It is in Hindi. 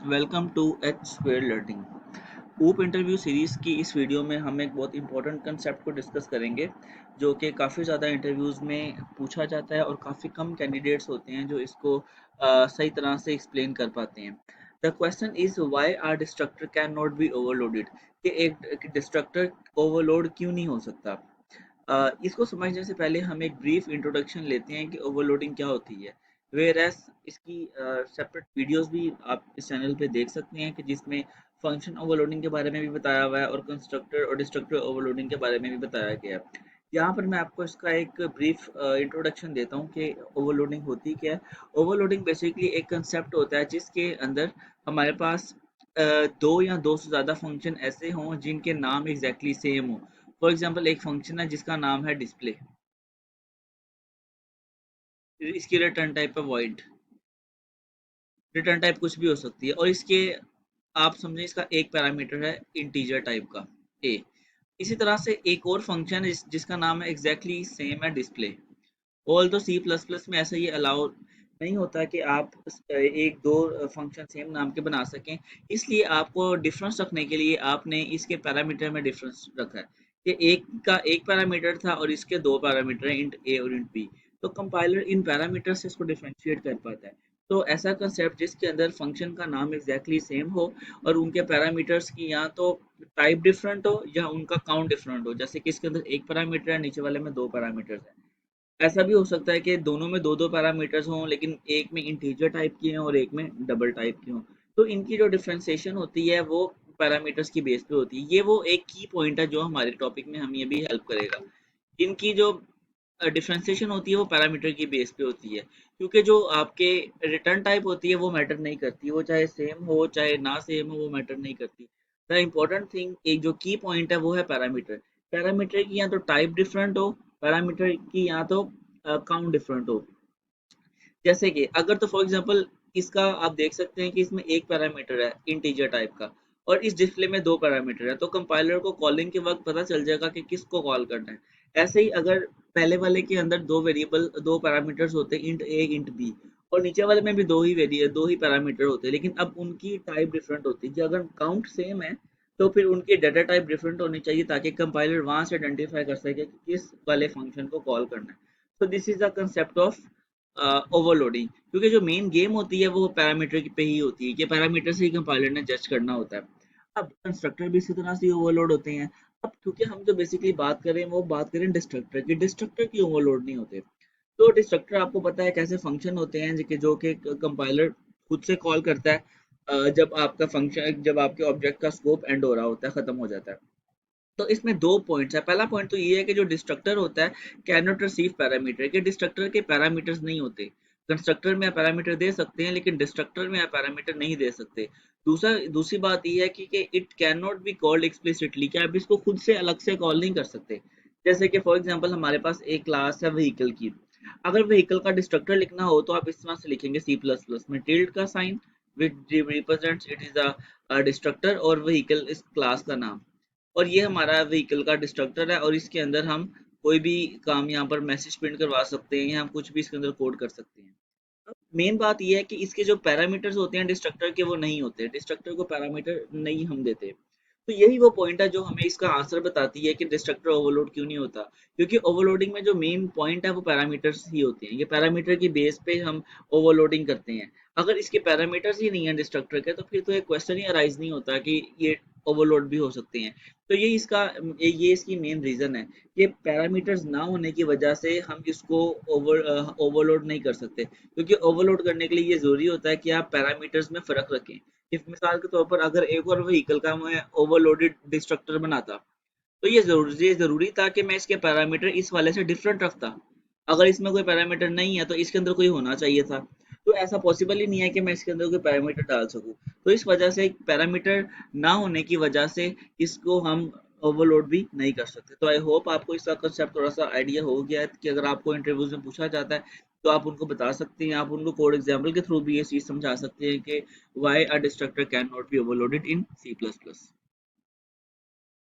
Welcome to H square learning. OOP interview series की इस वीडियो में हम एक बहुत इंपॉर्टेंट कंसेप्ट को डिस्कस करेंगे जो कि काफ़ी ज़्यादा इंटरव्यूज़ में पूछा जाता है और काफ़ी कम कैंडिडेट्स होते हैं जो इसको सही तरह से एक्सप्लेन कर पाते हैं। The question is why are destructor can not be overloaded, कि एक डिस्ट्रक्टर ओवरलोड क्यों नहीं हो सकता। इसको समझने से पहले हम एक ब्रीफ इंट्रोडक्शन लेते हैं कि ओवरलोडिंग क्या होती है। वेयरएस इसकी सेपरेट वीडियोस भी आप इस चैनल पे देख सकते हैं कि जिसमें फंक्शन ओवरलोडिंग के बारे में भी बताया हुआ है और कंस्ट्रक्टर और डिस्ट्रक्टर ओवरलोडिंग के बारे में भी बताया गया है। यहाँ पर मैं आपको इसका एक ब्रीफ इंट्रोडक्शन देता हूँ कि ओवरलोडिंग होती क्या है। ओवरलोडिंग बेसिकली एक कंसेप्ट होता है जिसके अंदर हमारे पास दो या दो से ज़्यादा फंक्शन ऐसे हों जिनके नाम एग्जैक्टली सेम हो। फॉर एग्जांपल एक फंक्शन है जिसका नाम है डिस्प्ले, इसकी रिटर्न टाइप है वॉइड, रिटर्न टाइप कुछ भी हो सकती है और इसके आप समझें इसका एक पैरामीटर है इंटीजर टाइप का ए। इसी तरह से एक और फंक्शन है जिसका नाम है एग्जैक्टली सेम है डिस्प्ले। ऑल तो सी प्लस प्लस में ऐसा ये अलाउ नहीं होता कि आप एक दो फंक्शन सेम नाम के बना सकें, इसलिए आपको डिफरेंस रखने के लिए आपने इसके पैरामीटर में डिफरेंस रखा है कि एक का एक पैरामीटर था और इसके दो पैरामीटर हैं, इंट ए और इंट बी। तो कंपाइलर इन पैरामीटर से इसको डिफरेंशिएट कर पाता है। तो ऐसा कंसेप्ट जिसके अंदर फंक्शन का नाम एग्जैक्टली सेम हो और उनके पैरामीटर्स की या तो टाइप डिफरेंट हो या उनका काउंट डिफरेंट हो, जैसे कि इसके अंदर एक पैरामीटर है, नीचे वाले में दो पैरामीटर्स हैं। ऐसा भी हो सकता है कि दोनों में दो दो पैरामीटर्स हों लेकिन एक में इंटीजर टाइप की हैं और एक में डबल टाइप की हों। तो इनकी जो डिफ्रेंसिएशन होती है वो पैरामीटर्स की बेस पे होती है। ये वो एक की पॉइंट है जो हमारे टॉपिक में हमें भी हेल्प करेगा। इनकी जो डिफ्रेंसिएशन होती है वो पैरामीटर की बेस पे होती है, क्योंकि जो आपके रिटर्न टाइप होती है वो मैटर नहीं करती, वो चाहे सेम हो चाहे ना सेम हो वो मैटर नहीं करती। द इम्पोर्टेंट थिंग एक जो की पॉइंट है वो है पैरामीटर। पैरामीटर की या तो टाइप डिफरेंट हो, पैरामीटर की या तो काउंट डिफरेंट हो। जैसे कि अगर तो फॉर एग्जांपल इसका आप देख सकते हैं कि इसमें एक पैरामीटर है इंटीजर टाइप का और इस डिस्प्ले में दो पैरामीटर है, तो कंपाइलर को कॉलिंग के वक्त पता चल जाएगा कि किसको कॉल करना है। ऐसे ही अगर पहले वाले के अंदर दो वेरिएबल दो पैरामीटर्स होते हैं, इंट ए इंट बी, और नीचे वाले में भी दो ही पैरामीटर होते हैं लेकिन अब उनकी टाइप डिफरेंट होती है। कि अगर काउंट सेम है तो फिर उनकी डाटा टाइप डिफरेंट होनी चाहिए ताकि कंपाइलर वहां से आइडेंटिफाई कर सके कि किस वाले फंक्शन को कॉल करना है। तो this is the concept of overloading, क्योंकि जो मेन गेम होती है वो पैरामीटर पे ही होती है कि पैरामीटर से ही कंपाइलर ने जज करना होता है। अब कंस्ट्रक्टर भी इसी तरह से ओवरलोड होते हैं। अब क्योंकि हम जो बेसिकली बात करें वो बात करें डिस्ट्रक्टर की, डिस्ट्रक्टर की ओवरलोड नहीं होते। तो डिस्ट्रक्टर आपको पता है कैसे फंक्शन होते हैं जो कि कंपाइलर खुद से कॉल करता है जब आपका फंक्शन जब आपके ऑब्जेक्ट का स्कोप एंड हो रहा होता है, खत्म हो जाता है। तो इसमें दो पॉइंट्स है। पहला पॉइंट तो ये है कि जो डिस्ट्रक्टर होता है कैन नॉट रिसीव पैरामीटर, के डिस्ट्रक्टर के पैरामीटर्स नहीं होते। कंस्ट्रक्टर में आप पैरामीटर दे सकते हैं लेकिन डिस्ट्रक्टर में आप पैरामीटर नहीं दे सकते। दूसरी बात ये है कि it can not be called explicitly, कि आप इसको खुद से अलग से कॉल नहीं कर सकते। जैसे कि फॉर एग्जांपल हमारे पास एक क्लास है व्हीकल की। अगर व्हीकल का डिस्ट्रक्टर लिखना हो तो आप इस तरह से लिखेंगे सी प्लस प्लस में टिल्ड का sign which represents it is a destructor और व्हीकल इस क्लास का नाम। और ये हमारा व्हीकल का डिस्ट्रक्टर है और इसके अंदर हम कोई भी काम यहाँ पर मैसेज प्रिंट करवा सकते हैं या हम कुछ भी इसके अंदर कोड कर सकते हैं। मेन बात ये है कि इसके जो पैरामीटर्स होते हैं डिस्ट्रक्टर के वो नहीं होते, डिस्ट्रक्टर को पैरामीटर नहीं हम देते। तो यही वो पॉइंट है जो हमें इसका आंसर बताती है कि डिस्ट्रक्टर ओवरलोड क्यों नहीं होता। क्योंकि ओवरलोडिंग में जो मेन पॉइंट है वो पैरामीटर्स ही होते हैं, ये पैरामीटर की बेस पे हम ओवरलोडिंग करते हैं। अगर इसके पैरामीटर्स ही नहीं है डिस्ट्रक्टर के तो फिर तो एक क्वेश्चन ही अराइज नहीं होता कि ये ओवरलोड भी हो सकते हैं। तो ये इसकी मेन रीजन है कि पैरामीटर्स ना होने की वजह से हम इसको ओवरलोड नहीं कर सकते। क्योंकि ओवरलोड करने के लिए ये जरूरी होता है कि आप पैरामीटर्स में फर्क रखें। इस मिसाल के तौर पर अगर एक और व्हीकल का मैं ओवरलोडेड डिस्ट्रक्टर बनाता तो ये जरूरी था कि मैं इसके पैरामीटर इस वाले से डिफरेंट रखता। अगर इसमें कोई पैरामीटर नहीं है तो इसके अंदर कोई होना चाहिए था। तो ऐसा पॉसिबल ही नहीं है कि मैं इसके अंदर कोई पैरामीटर डाल सकूं। तो इस वजह से पैरामीटर ना होने की वजह से इसको हम ओवरलोड भी नहीं कर सकते। तो आई होप आपको इसका कंसेप्ट थोड़ा सा आइडिया हो गया है कि अगर आपको इंटरव्यूज में पूछा जाता है तो आप उनको बता सकते हैं, आप उनको कोड एग्जाम्पल के थ्रू भी ये चीज समझा सकते हैं कि why a destructor can not be overloaded in C plus plus.